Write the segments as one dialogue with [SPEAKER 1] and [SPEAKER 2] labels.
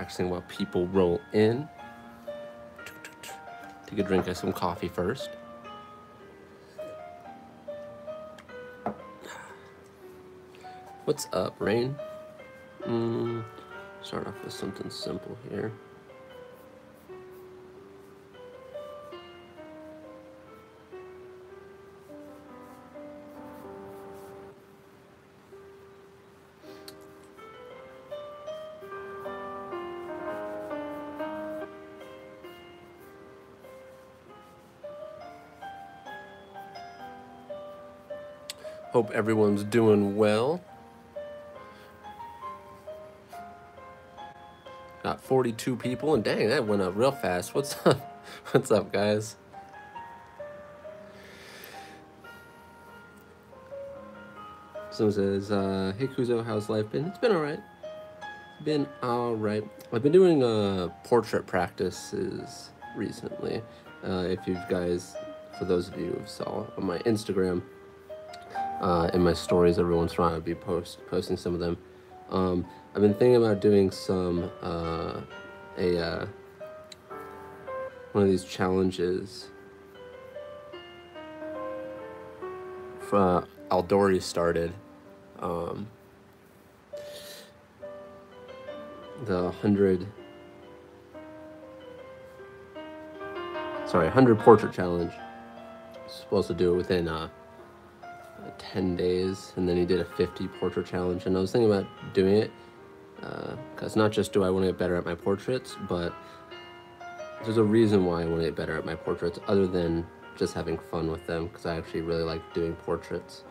[SPEAKER 1] relaxing while people roll in. Take a drink of some coffee first. What's up, Rain? Start off with something simple here. Hope everyone's doing well. Got 42 people, and dang, that went up real fast. What's up? What's up, guys? Someone says, hey Kuzo, how's life been? It's been alright. Been alright. I've been doing portrait practices recently. If you guys, for those of you who saw on my Instagram, in my stories every once in a while I'd be posting some of them. I've been thinking about doing some one of these challenges Aldori started, the 100 portrait challenge. Supposed to do it within 10 days, and then he did a 50 portrait challenge, and I was thinking about doing it because not just do I want to get better at my portraits, but there's a reason why I want to get better at my portraits other than just having fun with them, because I actually really like doing portraits.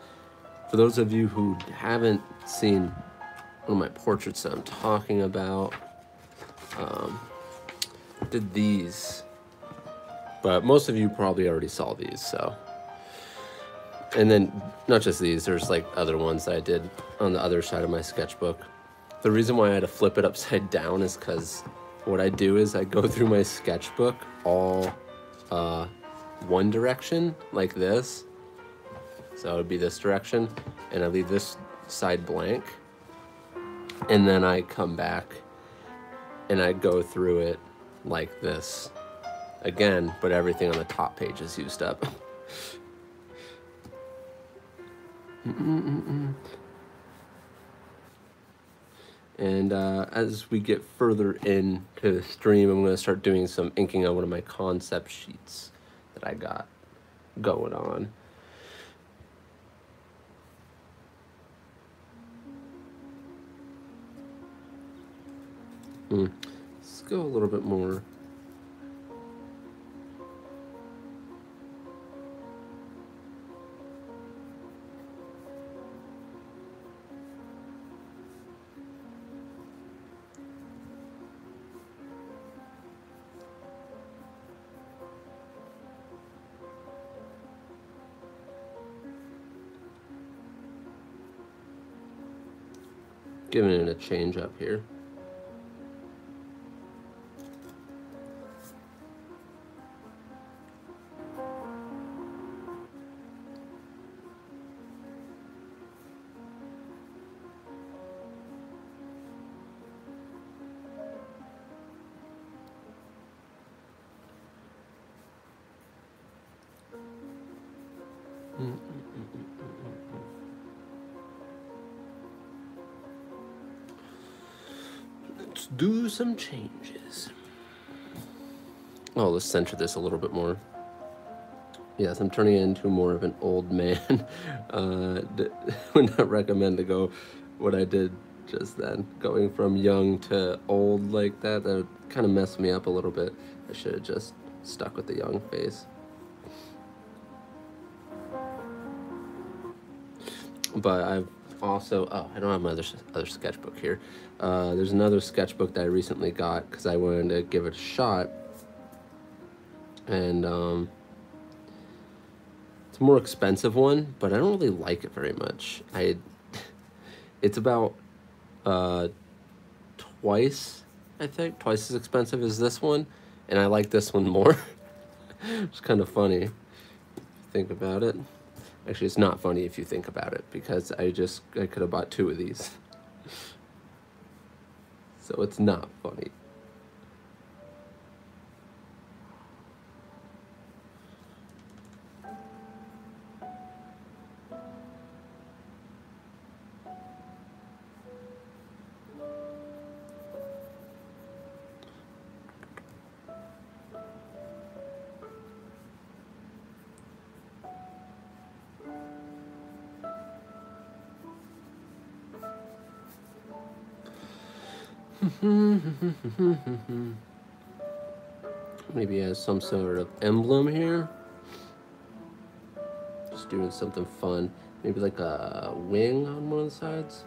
[SPEAKER 1] For those of you who haven't seen one of my portraits that I'm talking about, I did these, but most of you probably already saw these, so. And then, not just these, there's like other ones that I did on the other side of my sketchbook. The reason why I had to flip it upside down is because what I do is I go through my sketchbook all one direction, like this. So it would be this direction, and I leave this side blank. And then I come back and I go through it like this again, but everything on the top page is used up. And as we get further into the stream, I'm going to start doing some inking on one of my concept sheets that I got going on. Let's go a little bit more. Giving it a change up here. Let's do some changes. Oh, let's center this a little bit more. Yes, I'm turning it into more of an old man. Would not recommend to go what I did just then. Going from young to old like that, that would kind of mess me up a little bit. I should have just stuck with the young face. But I've also, oh, I don't have my other sketchbook here. There's another sketchbook that I recently got because I wanted to give it a shot. And it's a more expensive one, but I don't really like it very much. It's about twice as expensive as this one, and I like this one more. It's kind of funny if you think about it. Actually, it's not funny if you think about it, because I could have bought 2 of these. So it's not funny. Maybe he has some sort of emblem here. Just doing something fun. Maybe like a wing on one of the sides.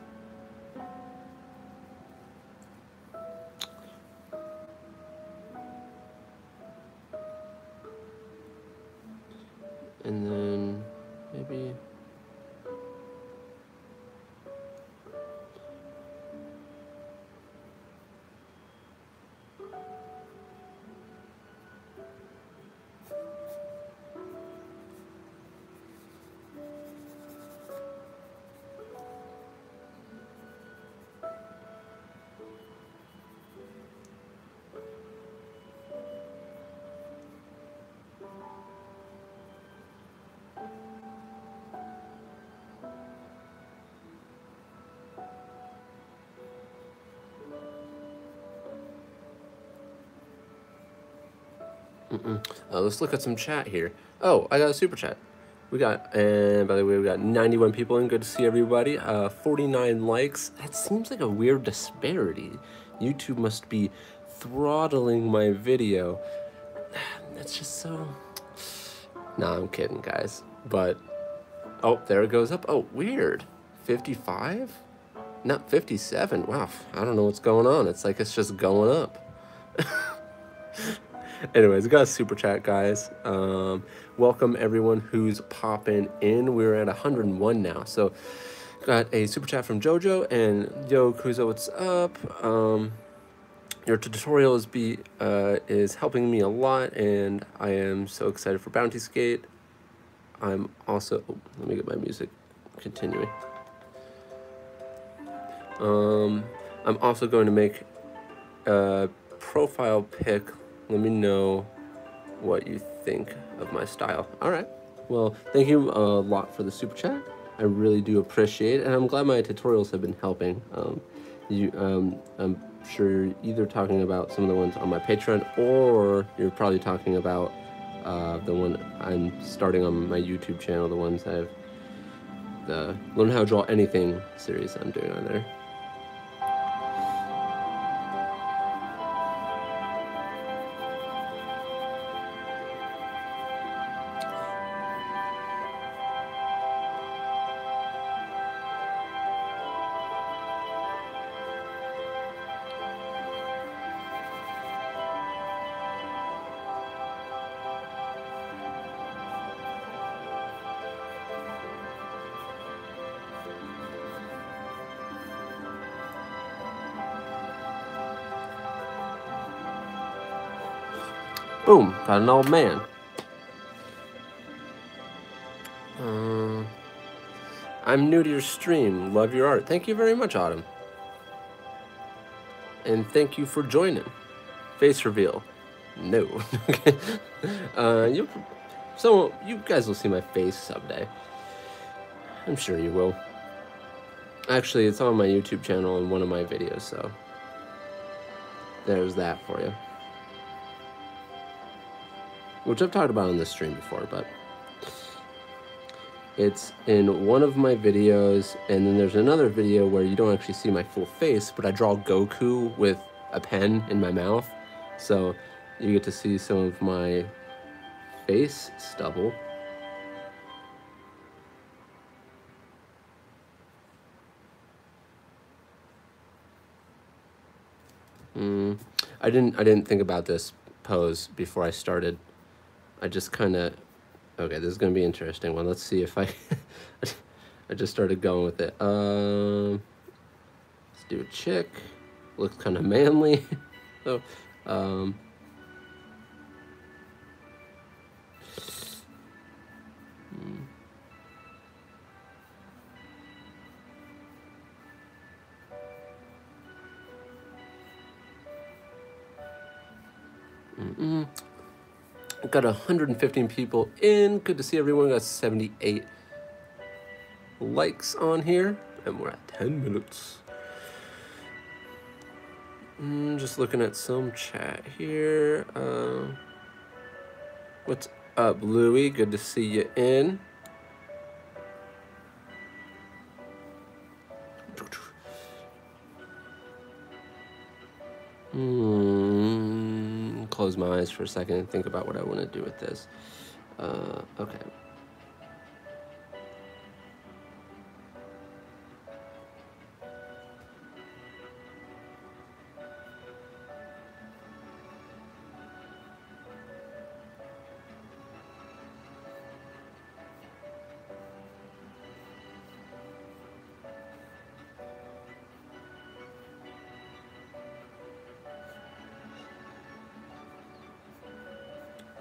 [SPEAKER 1] And then maybe let's look at some chat here. Oh, I got a super chat. We got, and by the way, we got 91 people in. Good to see everybody. 49 likes. That seems like a weird disparity. YouTube must be throttling my video. That's just so... Nah, I'm kidding, guys. But, oh, there it goes up. Oh, weird. 55? Not 57. Wow, I don't know what's going on. It's like it's just going up. Anyways, got a super chat, guys. Welcome everyone who's popping in. We're at 101 now. So, got a super chat from Jojo and yo, Kuzo, what's up? Your tutorial is helping me a lot, and I am so excited for Bounty Skate. I'm also let me get my music continuing. I'm also going to make a profile pic. Let me know what you think of my style. All right. Well, thank you a lot for the super chat. I really do appreciate it, and I'm glad my tutorials have been helping. I'm sure you're either talking about some of the ones on my Patreon, or you're probably talking about the one I'm starting on my YouTube channel, the ones I have, the Learn How to Draw Anything series I'm doing on there. Boom, got an old man. I'm new to your stream. Love your art. Thank you very much, Autumn. And thank you for joining. Face reveal. No. You guys will see my face someday. I'm sure you will. Actually, it's on my YouTube channel in one of my videos, so there's that for you. Which I've talked about on this stream before, but it's in one of my videos, and then there's another video where you don't actually see my full face, but I draw Goku with a pen in my mouth, so you get to see some of my face stubble. I didn't think about this pose before I started. I just kind of, okay, this is going to be an interesting one. Let's see if I just started going with it. Let's do a chick. Looks kind of manly. So, got 115 people in. Good to see everyone. Got 78 likes on here, and we're at 10 minutes. Just looking at some chat here. What's up, Louie? Good to see you in. Close my eyes for a second and think about what I want to do with this. Okay.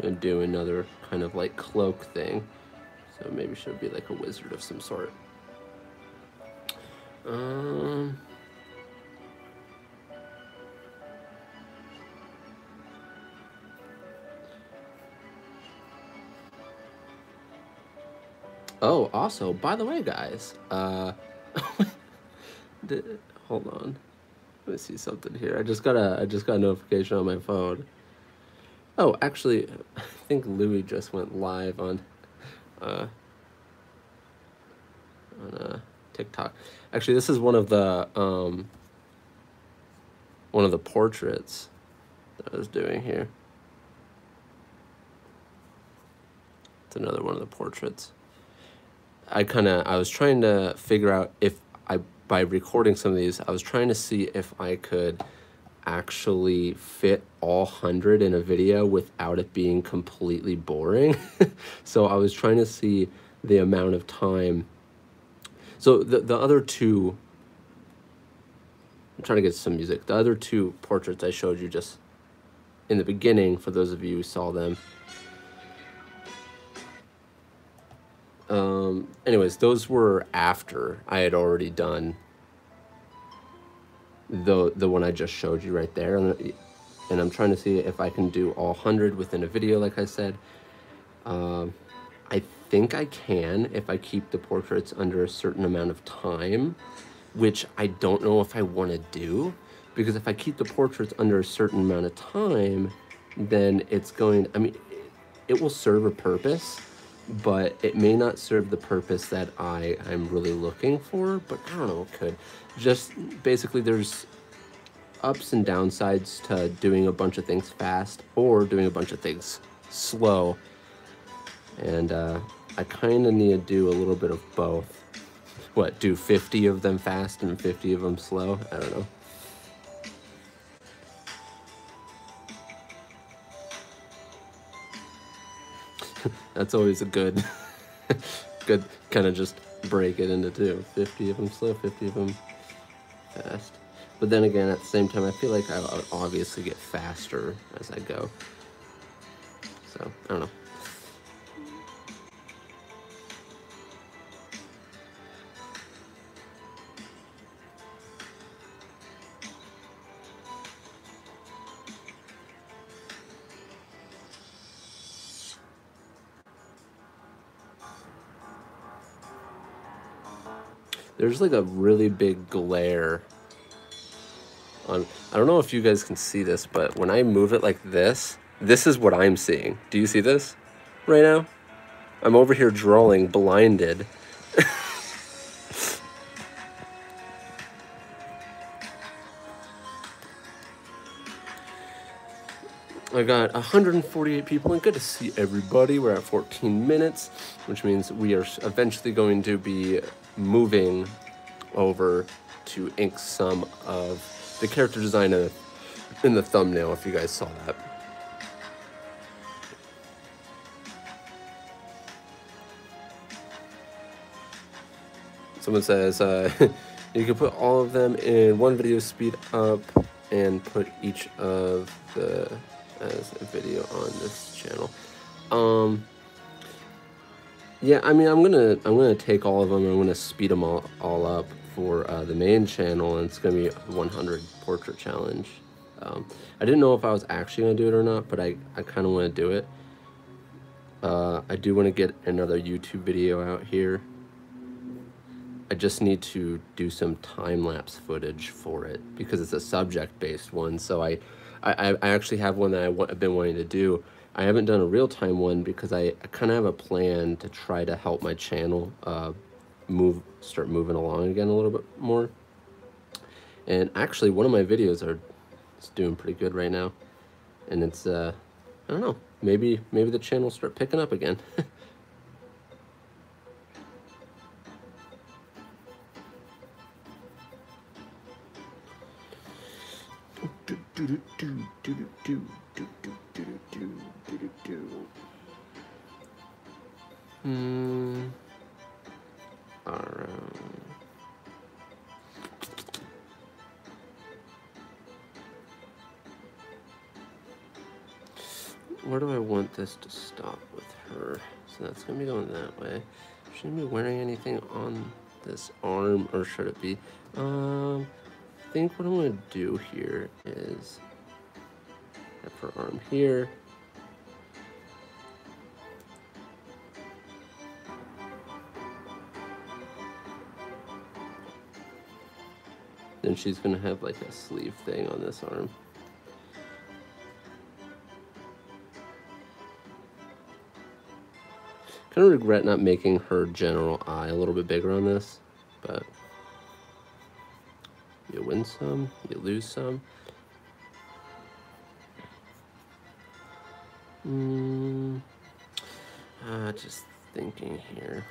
[SPEAKER 1] And do another kind of like cloak thing. So maybe she'll be like a wizard of some sort. Oh, also, by the way, guys, hold on. Let me see something here. I just got a notification on my phone. Oh, actually, I think Louis just went live on TikTok. Actually, this is one of the portraits that I was doing here. It's another one of the portraits. I was trying to figure out if by recording some of these, I was trying to see if I could actually fit all 100 in a video without it being completely boring. So I was trying to see the amount of time. So the other two, I'm trying to get some music. The other two portraits I showed you just in the beginning, for those of you who saw them. Anyways, those were after I had already done the one I just showed you right there, and I'm trying to see if I can do all 100 within a video, like I said. I think I can if I keep the portraits under a certain amount of time, which I don't know if I want to do, because if I keep the portraits under a certain amount of time, then it's going, I mean, it will serve a purpose, but it may not serve the purpose that I'm really looking for, but I don't know, it could. Just basically there's ups and downsides to doing a bunch of things fast or doing a bunch of things slow. And I kind of need to do a little bit of both. What, do 50 of them fast and 50 of them slow? I don't know. That's always a good kind of just break it into two. 50 of them slow, 50 of them fast. But then again, at the same time, I feel like I'll obviously get faster as I go. So, I don't know. There's like a really big glare on, I don't know if you guys can see this, but when I move it like this is what I'm seeing. Do you see this right now? I'm over here drawing blinded. I got 148 people, and good to see everybody. We're at 14 minutes, which means we are eventually going to be moving over to ink some of the character design in the thumbnail, if you guys saw that. Someone says, you can put all of them in one video, speed up, and put each of the as a video on this channel. Yeah, I mean, I'm gonna take all of them and I'm gonna speed them all up for the main channel, and it's gonna be a 100 portrait challenge. I didn't know if I was actually gonna do it or not, but I kind of want to do it. I do want to get another YouTube video out here. I just need to do some time-lapse footage for it because it's a subject-based one. So I actually have one that I've been wanting to do. I haven't done a real-time one because I kind of have a plan to try to help my channel start moving along again a little bit more. And actually, one of my videos are It's doing pretty good right now, and it's I don't know, maybe the channel will start picking up again. Where do I want this to stop with her? So that's gonna be going that way. Shouldn't be wearing anything on this arm, or should it be? I think what I'm gonna do here is have her arm here. Then she's gonna have like a sleeve thing on this arm. Kind of regret not making her general eye a little bit bigger on this, but you win some, you lose some. Just thinking here.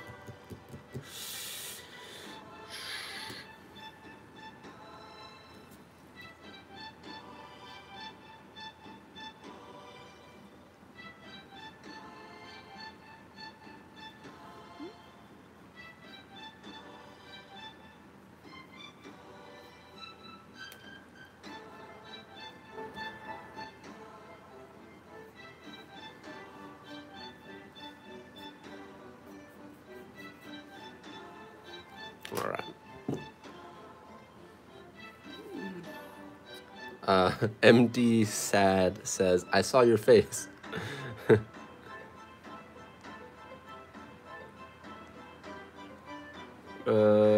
[SPEAKER 1] All right. MD Sad says, I saw your face.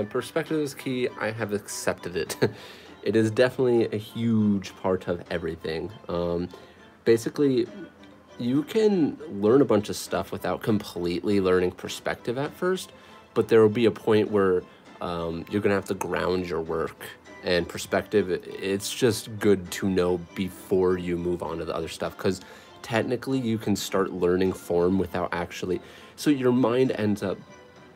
[SPEAKER 1] Perspective is key. I have accepted it. It is definitely a huge part of everything. Basically, you can learn a bunch of stuff without completely learning perspective at first, but there will be a point where you're gonna have to ground your work, and perspective, it's just good to know before you move on to the other stuff, because technically you can start learning form without actually, so your mind ends up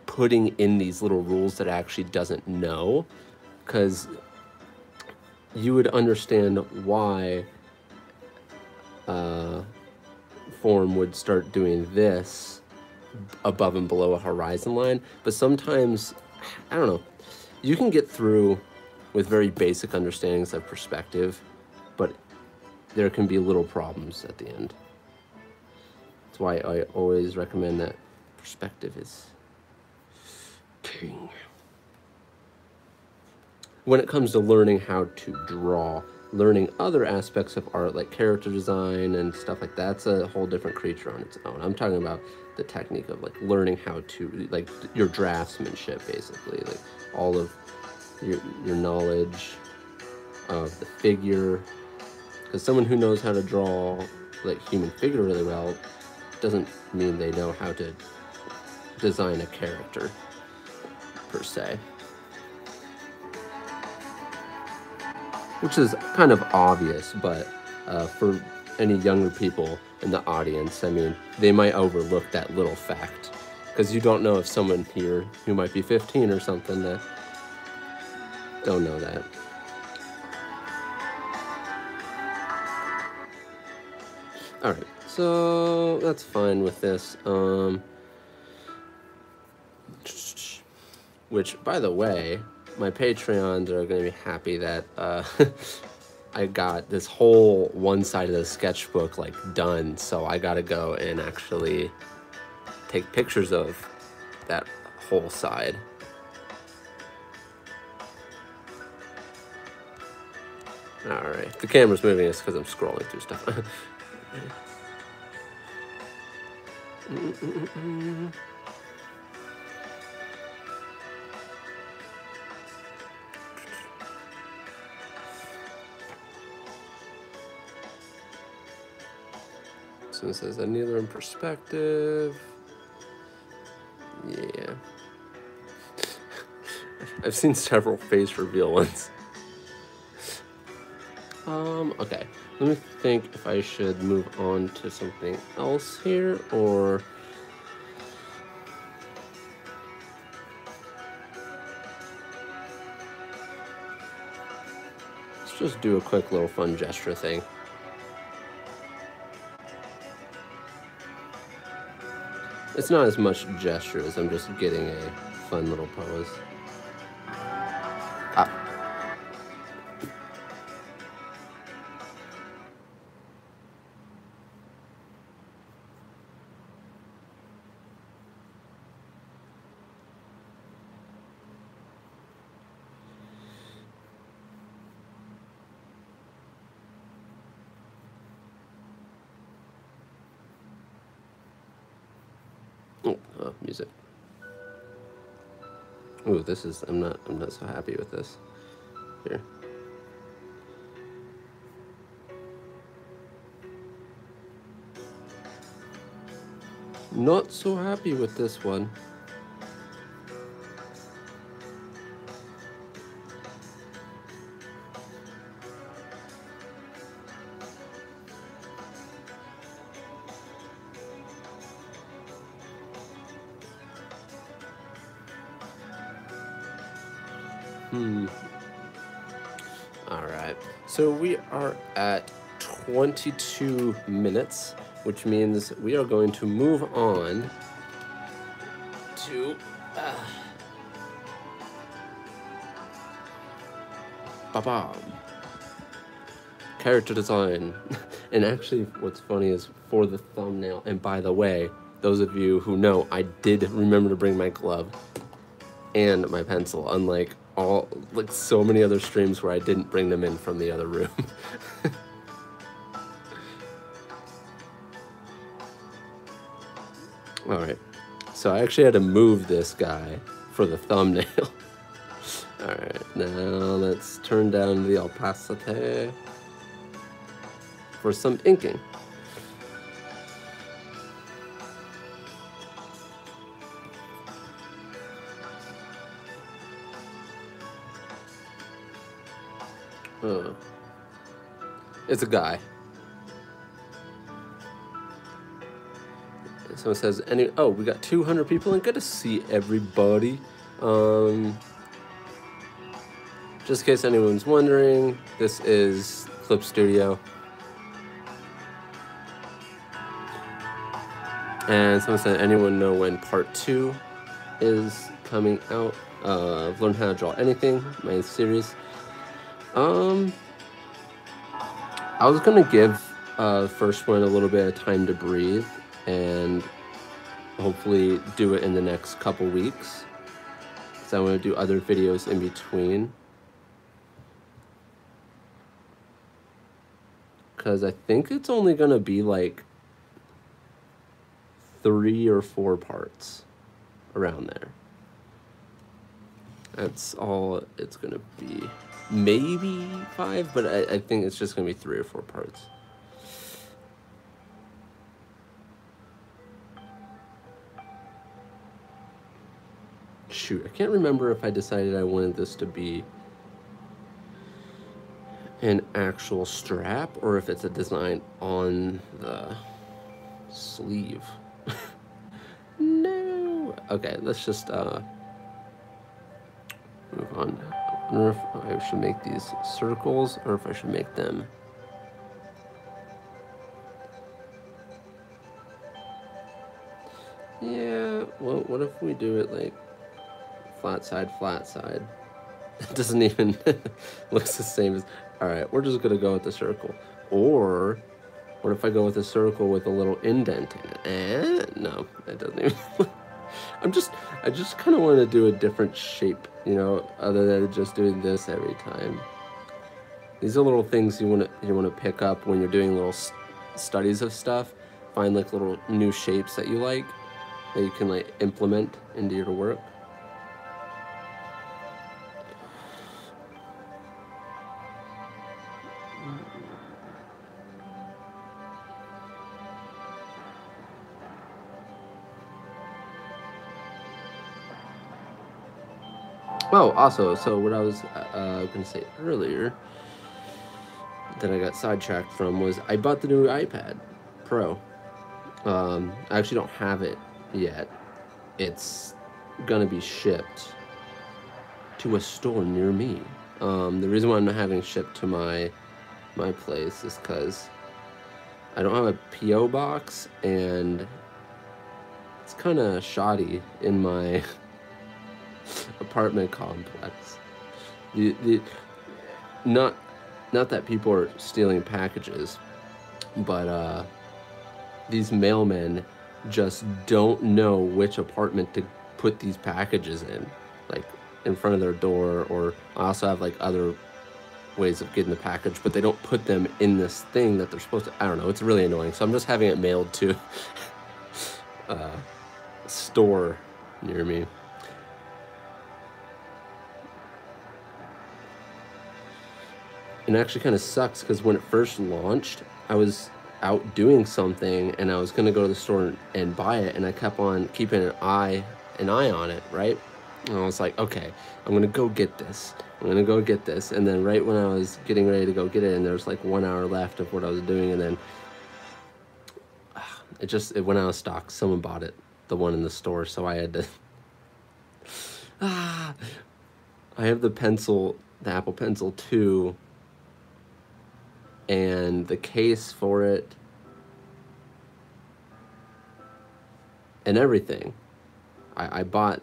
[SPEAKER 1] putting in these little rules that it actually doesn't know, because you would understand why form would start doing this above and below a horizon line, but sometimes, I don't know, you can get through with very basic understandings of perspective, but there can be little problems at the end. That's why I always recommend that perspective is king. When it comes to learning how to draw, learning other aspects of art like character design and stuff like that, that's a whole different creature on its own. I'm talking about the technique of like learning how to, like your draftsmanship, basically, like all of your knowledge of the figure, because someone who knows how to draw like human figure really well doesn't mean they know how to design a character per se, which is kind of obvious, but for any younger people in the audience, I mean, they might overlook that little fact, because you don't know if someone here who might be 15 or something that don't know that. All right, so that's fine with this. Which, by the way, my Patreons are going to be happy that I got this whole one side of the sketchbook like done, so I got to go and actually take pictures of that whole side. All right, if the camera's moving, it's because I'm scrolling through stuff. So it says that neither in perspective. Yeah. I've seen several face reveal ones. Okay. Let me think if I should move on to something else here, or... let's just do a quick little fun gesture thing. It's not as much gesture as I'm just getting a fun little pose. Ah. Oh, music. Ooh, this is, I'm not so happy with this. Here. Not so happy with this one. All right. So we are at 22 minutes, which means we are going to move on to character design. And actually, what's funny is for the thumbnail, and by the way, those of you who know, I did remember to bring my glove and my pencil, unlike so many other streams where I didn't bring them in from the other room. All right, so I actually had to move this guy for the thumbnail. All right, now let's turn down the opacity for some inking. It's a guy. Someone says, oh, we got 200 people, and good to see everybody. Just in case anyone's wondering, this is Clip Studio. And someone said, anyone know when part 2 is coming out? I've learned how to draw anything, my series. I was gonna give first one a little bit of time to breathe and hopefully do it in the next couple weeks, because I want to do other videos in between. Because I think it's only gonna be like 3 or 4 parts around there. That's all it's gonna be. Maybe 5, but I think it's just gonna be 3 or 4 parts. Shoot, I can't remember if I decided I wanted this to be an actual strap or if it's a design on the sleeve. No. Okay, let's just move on. I wonder if I should make these circles or if I should make them. Yeah, well, what if we do it like flat side, flat side? It doesn't even looks the same as, all right, we're just gonna go with the circle. Or what if I go with a circle with a little indent in it? No, that doesn't even I just kind of want to do a different shape, you know, other than just doing this every time. These are little things you want to pick up when you're doing little studies of stuff. Find like little new shapes that you like, that you can like implement into your work. Oh, also, so what I was going to say earlier that I got sidetracked from was I bought the new iPad Pro. I actually don't have it yet. It's gonna be shipped to a store near me. The reason why I'm not having it shipped to my place is because I don't have a P.O. box, and it's kind of shoddy in my apartment complex. Not that people are stealing packages, but these mailmen just don't know which apartment to put these packages in, like in front of their door, or I also have like other ways of getting the package, but they don't put them in this thing that they're supposed to. I don't know, it's really annoying. So I'm just having it mailed to a store near me. And it actually kind of sucks because when it first launched, I was out doing something and I was gonna go to the store and buy it, and I kept on keeping an eye on it, right? And I was like, okay, I'm gonna go get this. And then right when I was getting ready to go get it, and there's like 1 hour left of what I was doing, and then it went out of stock. Someone bought it, the one in the store, so I had to. I have the Apple Pencil 2, and the case for it, and everything. I bought,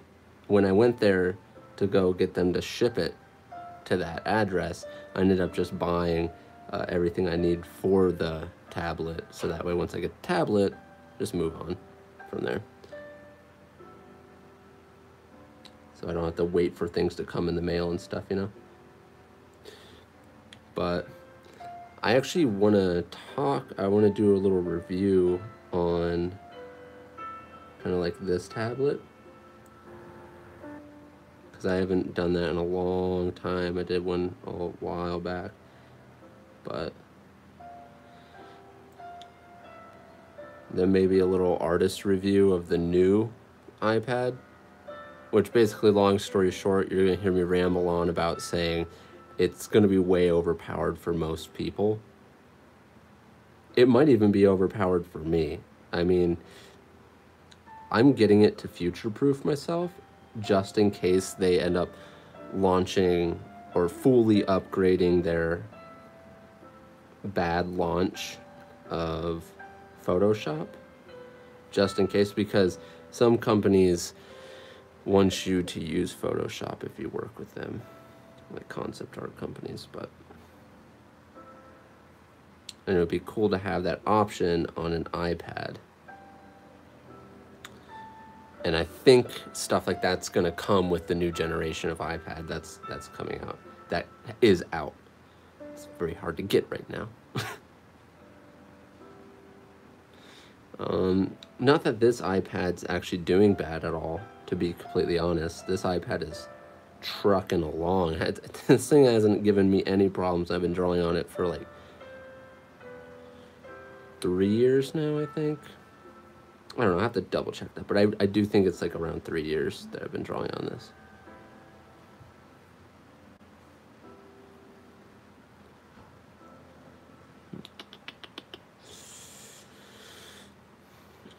[SPEAKER 1] when I went there to go get them to ship it to that address, I ended up just buying everything I need for the tablet, so that way once I get the tablet, just move on from there. So I don't have to wait for things to come in the mail and stuff, you know? But I actually want to do a little review on kind of like this tablet, because I haven't done that in a long time. I did one a while back, but then maybe a little artist review of the new iPad, which basically, long story short, you're going to hear me ramble on about saying it's going to be way overpowered for most people. It might even be overpowered for me. I mean, I'm getting it to future-proof myself, just in case they end up launching or fully upgrading their bad launch of Photoshop, just in case, because some companies want you to use Photoshop if you work with them, like concept art companies, but and it would be cool to have that option on an iPad. And I think stuff like that's going to come with the new generation of iPad that's coming out. That is out. It's very hard to get right now. Not that this iPad's actually doing bad at all, to be completely honest. This iPad is trucking along. This thing hasn't given me any problems. I've been drawing on it for like 3 years now, I think. I don't know, I have to double check that, but I do think it's like around 3 years that I've been drawing on this.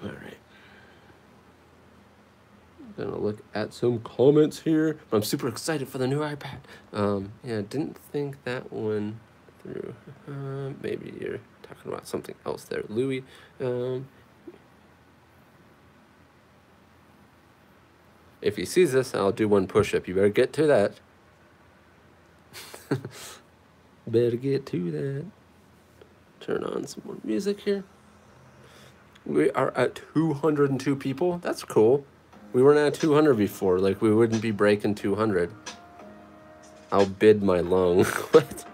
[SPEAKER 1] All right. I'm gonna look at some comments here. I'm super excited for the new iPad. Yeah, didn't think that one through. Maybe you're talking about something else there, Louis. If he sees this, I'll do one push-up. You better get to that. Better get to that. Turn on some more music here. We are at 202 people. That's cool. We weren't at 200 before. Like, we wouldn't be breaking 200. I'll bid my lung. What?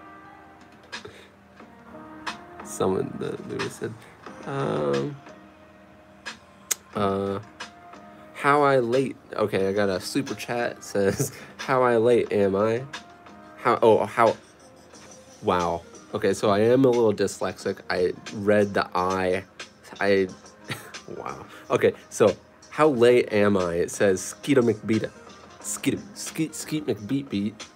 [SPEAKER 1] Someone, Louis said, how I late? Okay, I got a super chat. It says, how I late am I? How? Wow. Okay, so I am a little dyslexic. I read the wow. Okay, so how late am I? It says Skeeto McBeata. Skeet McBeat beat.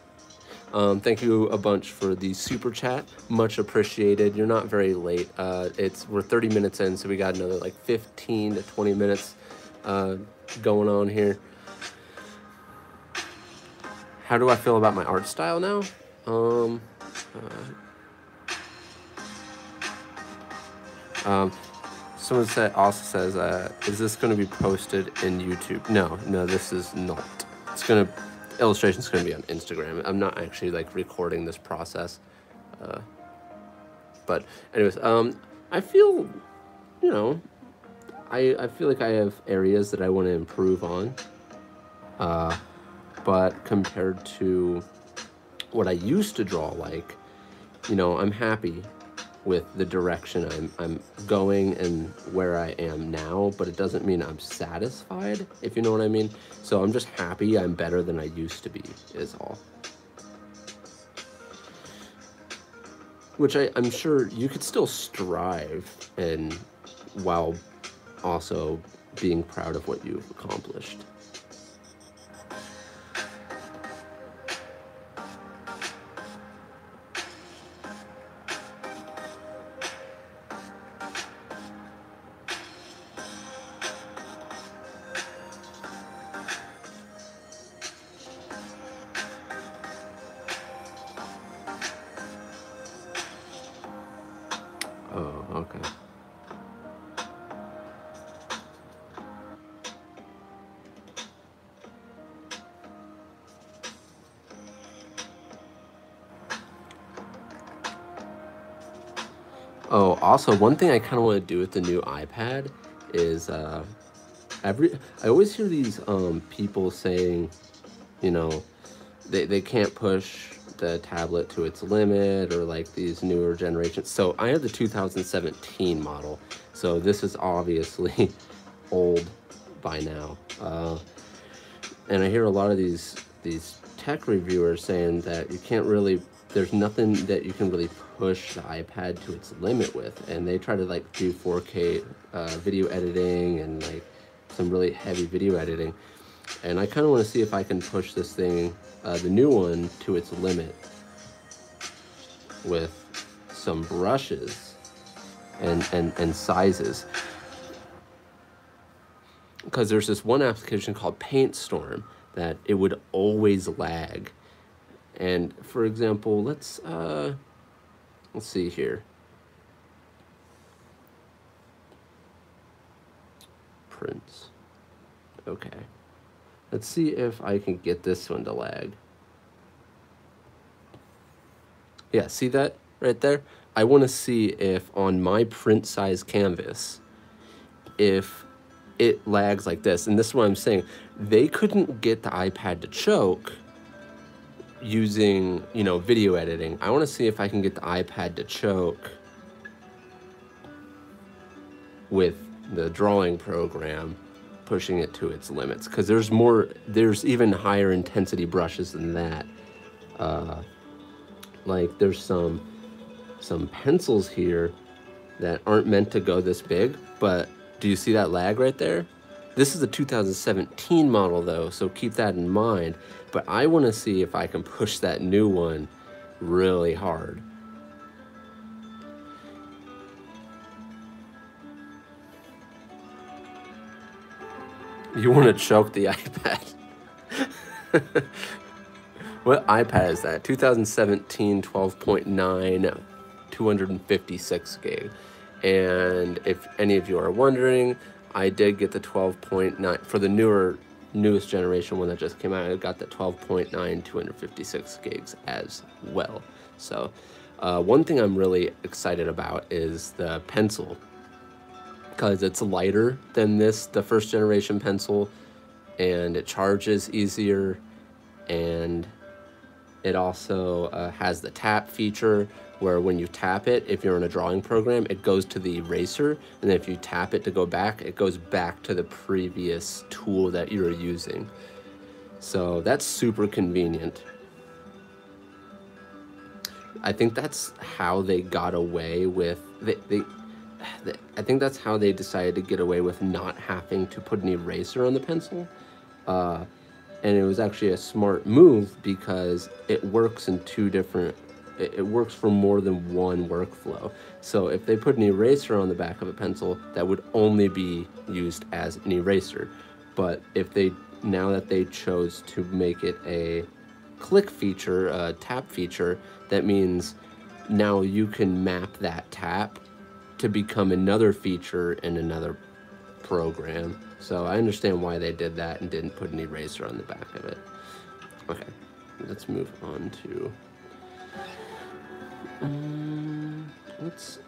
[SPEAKER 1] Thank you a bunch for the super chat. Much appreciated. You're not very late. We're 30 minutes in, so we got another like 15 to 20 minutes going on here. How do I feel about my art style now? Someone also says, is this going to be posted in YouTube? No, this is not. Illustration's going to be on Instagram. I'm not actually like recording this process. But anyways, I feel, I feel like I have areas that I want to improve on. But compared to what I used to draw like, I'm happy with the direction I'm going and where I am now, but it doesn't mean I'm satisfied, if you know what I mean. So I'm just happy I'm better than I used to be, is all. Which I'm sure you could still strive and while also being proud of what you've accomplished. Oh, okay. Oh, also, one thing I kind of want to do with the new iPad is I always hear these people saying, they can't push the tablet to its limit, or like these newer generations. So I have the 2017 model, so this is obviously old by now. And I hear a lot of these tech reviewers saying that you can't really, there's nothing that you can really push the iPad to its limit with, and they try to like do 4K video editing and like some really heavy video editing. And I kind of want to see if I can push this thing, the new one, to its limit with some brushes and sizes. Because there's this one application called Paint Storm that it would always lag. And for example, let's see here. Prints. Okay. Let's see if I can get this one to lag. Yeah, see that right there? I want to see if on my print size canvas, if it lags like this. And this is what I'm saying. They couldn't get the iPad to choke using, video editing. I want to see if I can get the iPad to choke with the drawing program, pushing it to its limits, because there's even higher intensity brushes than that. Like there's some pencils here that aren't meant to go this big, but do you see that lag right there? This is a 2017 model though, so keep that in mind. But I want to see if I can push that new one really hard. You want to choke the iPad. What iPad is that? 2017 12.9, 256 gig. And if any of you are wondering, I did get the 12.9 for the newest generation one that just came out. I got the 12.9 256 gigs as well. So one thing I'm really excited about is the pencil, because it's lighter than the first generation pencil, and it charges easier, and it also has the tap feature where when you tap it, if you're in a drawing program, it goes to the eraser, and then if you tap it to go back, it goes back to the previous tool that you're using. So that's super convenient. I think that's how they got away with, I think that's how they decided to get away with not having to put an eraser on the pencil. And it was actually a smart move because it works in two different, it works for more than one workflow. So if they put an eraser on the back of a pencil, that would only be used as an eraser. But if they, now that they chose to make it a click feature, a tap feature, that means now you can map that tap to become another feature in another program. So I understand why they did that and didn't put an eraser on the back of it. Okay, let's move on to let's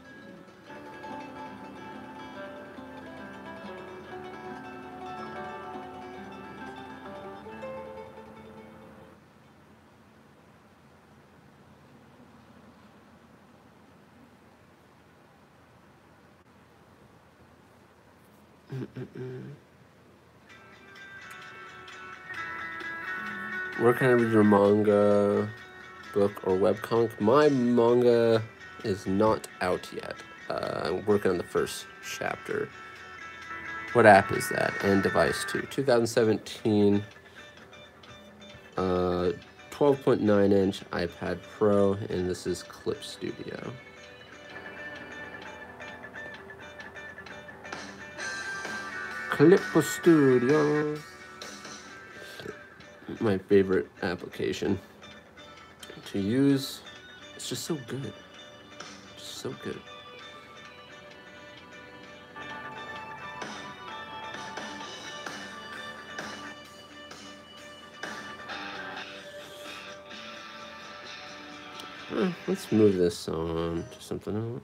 [SPEAKER 1] where can I read your manga, book, or webcomic? My manga is not out yet. I'm working on the first chapter. What app is that? And device too. 2017, 12.9-inch iPad Pro, and this is Clip Studio. Clip Studio. My favorite application to use. It's just so good. Just so good. Let's move this on to something else.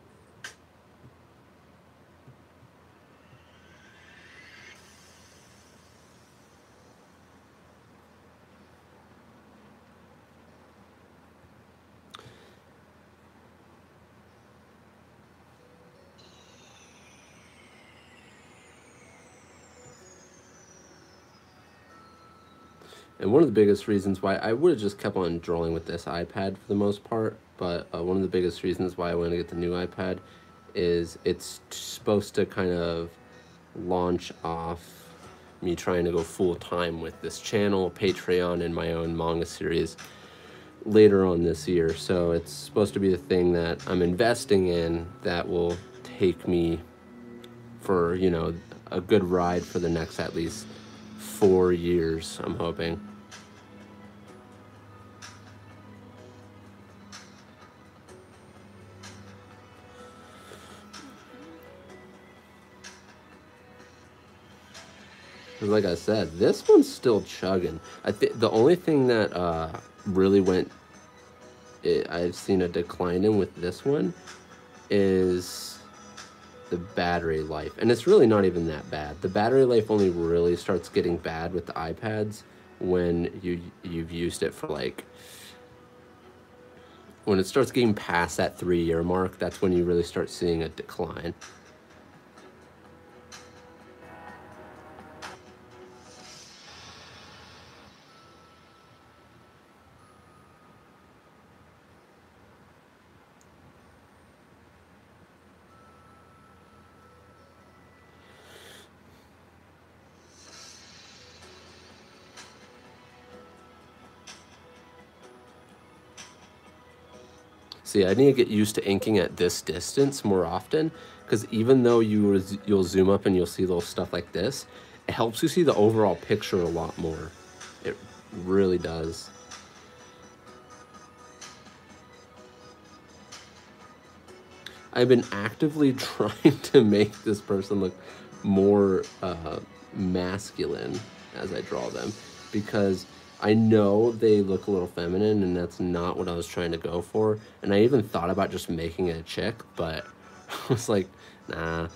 [SPEAKER 1] And one of the biggest reasons why I would have just kept on drawing with this iPad for the most part, but one of the biggest reasons why I want to get the new iPad is it's supposed to kind of launch off me trying to go full time with this channel, Patreon, and my own manga series later on this year. So it's supposed to be the thing that I'm investing in that will take me for, you know, a good ride for the next at least 4 years, I'm hoping. Like I said, this one's still chugging. I think the only thing that really I've seen a decline in with this one is the battery life, and it's really not even that bad. The battery life only really starts getting bad with the iPads when you've used it for like, when it starts getting past that 3-year mark. That's when you really start seeing a decline. See, I need to get used to inking at this distance more often, because even though you'll zoom up and you'll see little stuff like this, it helps you see the overall picture a lot more. It really does. I've been actively trying to make this person look more masculine as I draw them, because I know they look a little feminine, and that's not what I was trying to go for. And I even thought about just making it a chick, but I was like, nah,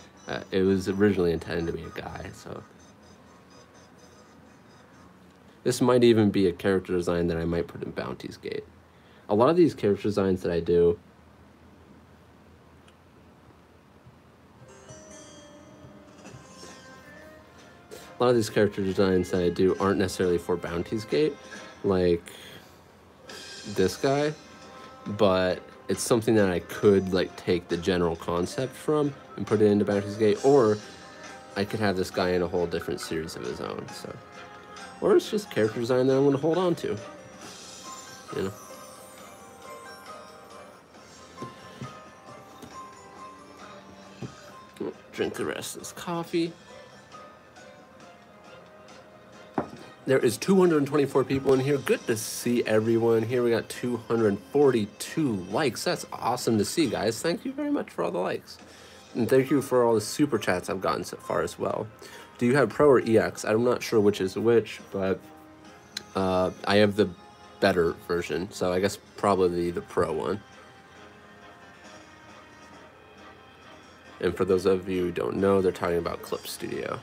[SPEAKER 1] it was originally intended to be a guy, so. This might even be a character design that I might put in Bounty's Gate. A lot of these character designs that I do, aren't necessarily for Bounty's Gate, like this guy, but it's something that I could like take the general concept from and put it into Bounty's Gate, or I could have this guy in a whole different series of his own. So or it's just character design that I'm going to hold on to. You know. Drink the rest of this coffee. There is 224 people in here. Good to see everyone here. We got 242 likes. That's awesome to see, guys. Thank you very much for all the likes. And thank you for all the super chats I've gotten so far as well. Do you have Pro or EX? I'm not sure which is which, but I have the better version, so I guess probably the Pro one. And for those of you who don't know, they're talking about Clip Studio.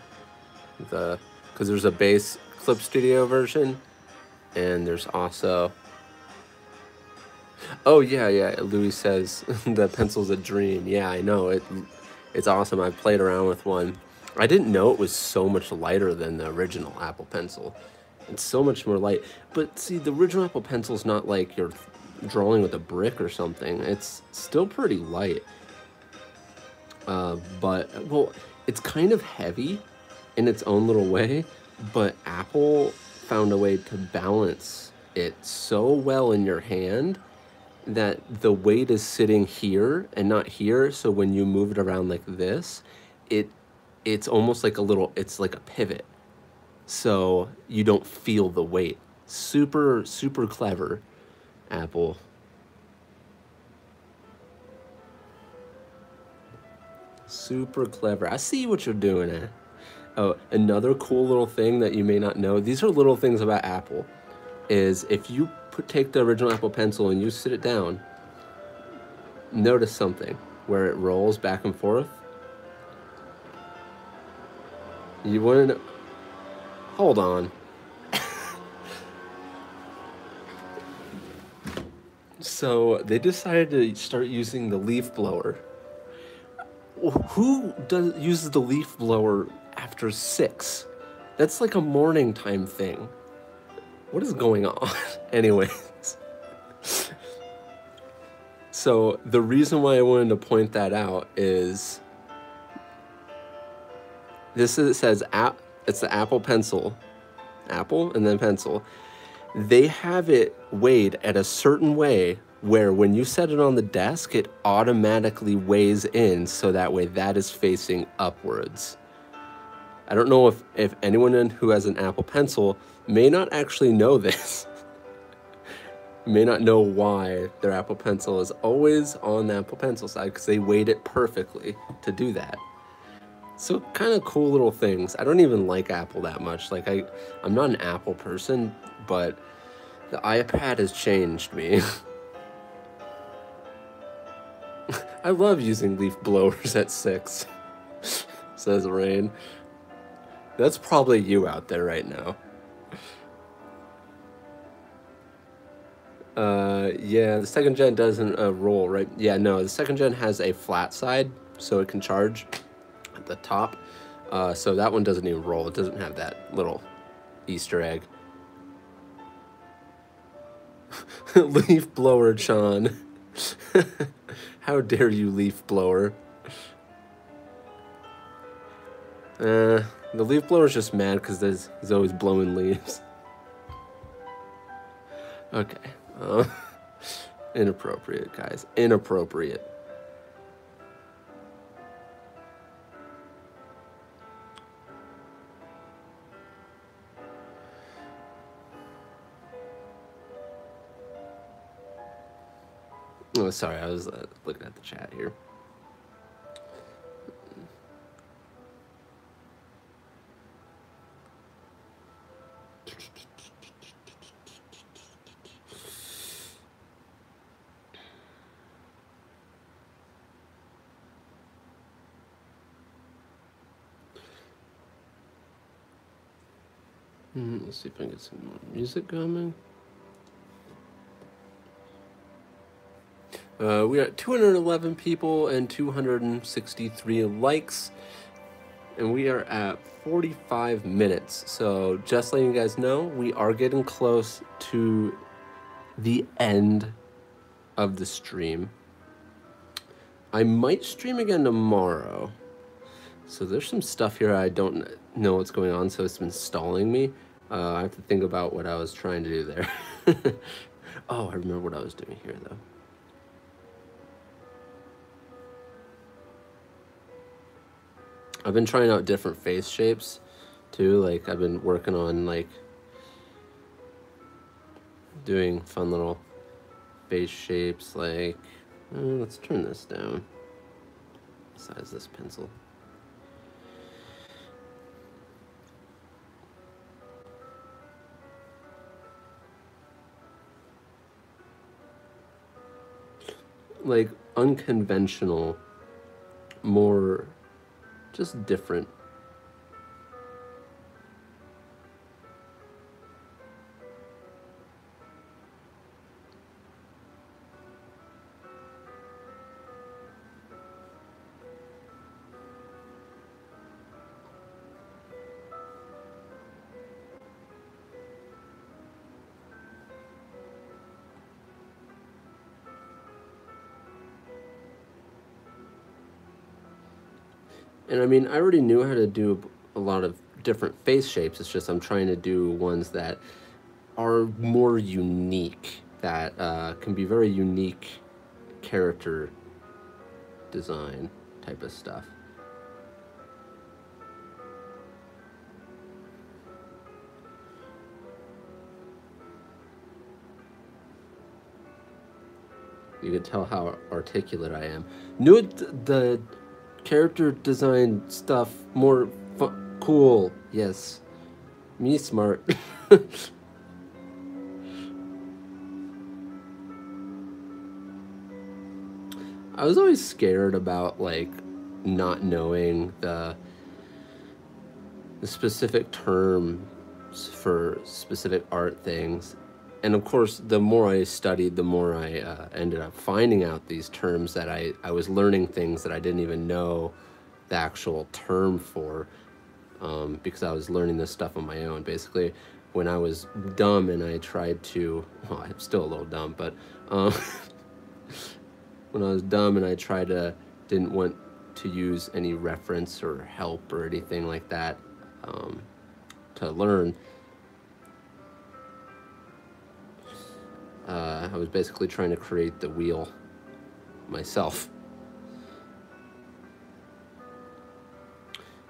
[SPEAKER 1] Because there's a base Clip Studio version, and there's also... Oh, yeah, Louis says the pencil's a dream. Yeah, I know, it's awesome. I've played around with one. I didn't know it was so much lighter than the original Apple Pencil. It's so much more light. But see, the original Apple Pencil's not like you're drawing with a brick or something. It's still pretty light. But, well, it's kind of heavy in its own little way, but Apple found a way to balance it so well in your hand that the weight is sitting here and not here, so when you move it around like this, it's almost like it's like a pivot, so you don't feel the weight. Super, super clever, Apple. Super clever. I see what you're doing, eh? Oh, another cool little thing that you may not know, these are little things about Apple, is if you take the original Apple Pencil and you sit it down, notice something where it rolls back and forth. You wouldn't... Hold on. So they decided to start using the leaf blower. Who uses the leaf blower after 6? That's like a morning time thing. What is going on? Anyways. So the reason why I wanted to point that out is it says it's the Apple Pencil. Apple and then Pencil. They have it weighed at a certain way where when you set it on the desk, it automatically weighs in, so that way that is facing upwards. I don't know if anyone who has an Apple Pencil may not actually know this. May not know why their Apple Pencil is always on the Apple Pencil side, because they weighed it perfectly to do that. So kind of cool little things. I don't even like Apple that much. Like I'm not an Apple person, but the iPad has changed me. I love using leaf blowers at 6, says Rain. That's probably you out there right now. Yeah, the second gen doesn't roll, right? Yeah, no, the second gen has a flat side, so it can charge at the top. So that one doesn't even roll. It doesn't have that little Easter egg. Leaf blower, Sean. How dare you, leaf blower? The leaf blower's just mad because he's always blowing leaves. Okay. Inappropriate, guys. Inappropriate. Oh, sorry, I was looking at the chat here. Let's see if I can get some more music going. We got 211 people and 263 likes, and we are at 45 minutes. So just letting you guys know, we are getting close to the end of the stream. I might stream again tomorrow. So there's some stuff here I don't know what's going on, so it's been stalling me. I have to think about what I was trying to do there. Oh, I remember what I was doing here, though. I've been trying out different face shapes, too. Like, I've been working on, like, doing fun little face shapes, like... let's turn this down. Size this pencil. Like, unconventional, more just different. And I mean, I already knew how to do a lot of different face shapes. It's just I'm trying to do ones that are more unique, that can be very unique character design type of stuff. You can tell how articulate I am. Knew the character design stuff more cool. Yes, me smart. I was always scared about like not knowing the specific terms for specific art things. And of course, the more I studied, the more I ended up finding out these terms that I was learning things that I didn't even know the actual term for, because I was learning this stuff on my own. Basically, when I was dumb and I tried to, well, I'm still a little dumb, but when I was dumb and I didn't want to use any reference or help or anything like that to learn, I was basically trying to create the wheel myself.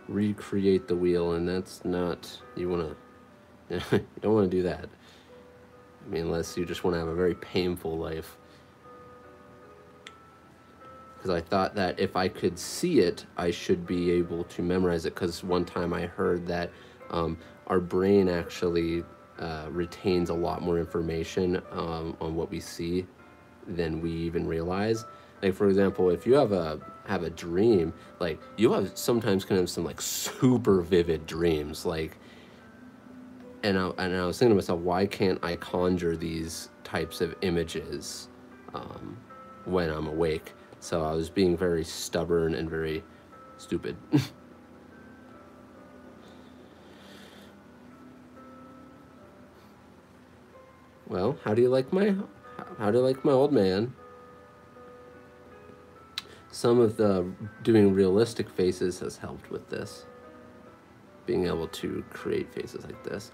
[SPEAKER 1] Recreate the wheel, and that's not, you don't want to do that. I mean, unless you just want to have a very painful life. Because I thought that if I could see it, I should be able to memorize it. Because one time I heard that our brain actually retains a lot more information on what we see than we even realize. Like, for example, if you have a dream, like, you sometimes can have some like super vivid dreams, like, and I was thinking to myself, why can't I conjure these types of images when I'm awake? So I was being very stubborn and very stupid. Well, how do you like my old man? Some of the doing realistic faces has helped with this, being able to create faces like this.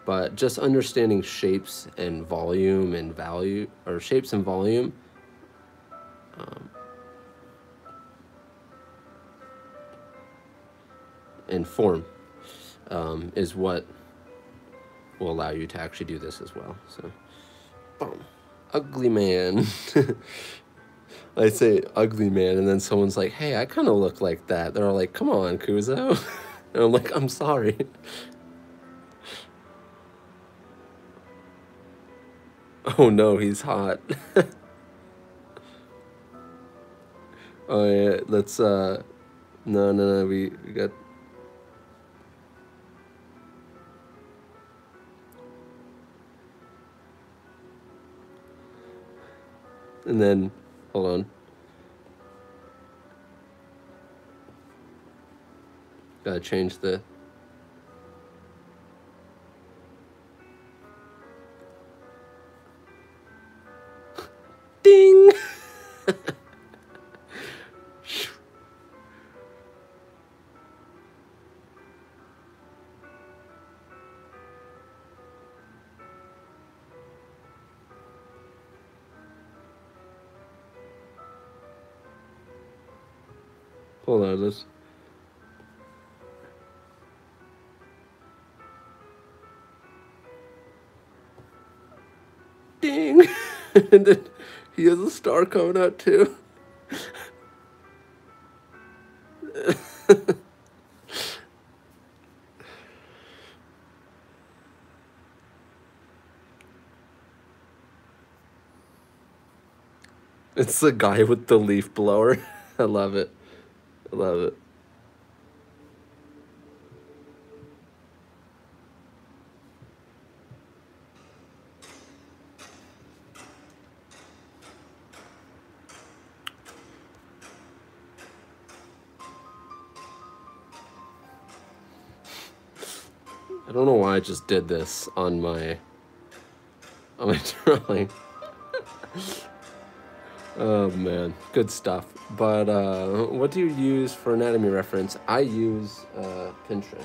[SPEAKER 1] But just understanding shapes and volume and value, or shapes and volume, and form is what will allow you to actually do this as well. So, boom, ugly man. I say ugly man, and then someone's like, hey, I kind of look like that. They're all like, come on, Kuzo. And I'm like, I'm sorry. Oh no, he's hot. Oh yeah, let's no, we got. And then, hold on. Gotta change the. Ding! Hold on, let's. Ding! And then he has a star coming out too. It's the guy with the leaf blower. I love it. I love it. I don't know why I just did this on my drawing. Oh man, good stuff. But what do you use for anatomy reference? I use Pinterest.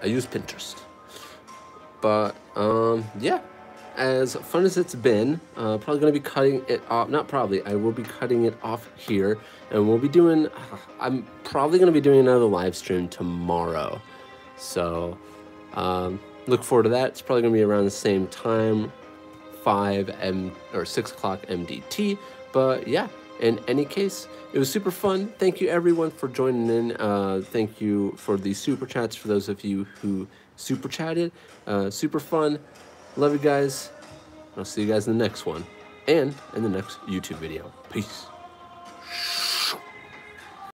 [SPEAKER 1] I use Pinterest. But yeah, as fun as it's been, probably gonna be cutting it off. Not probably. I will be cutting it off here, and we'll be doing. I'm probably gonna be doing another live stream tomorrow. So look forward to that. It's probably gonna be around the same time, 6 o'clock MDT. But yeah, in any case, it was super fun. Thank you everyone for joining in. Thank you for the super chats for those of you who super chatted. Super fun. Love you guys. I'll see you guys in the next one and in the next YouTube video. Peace.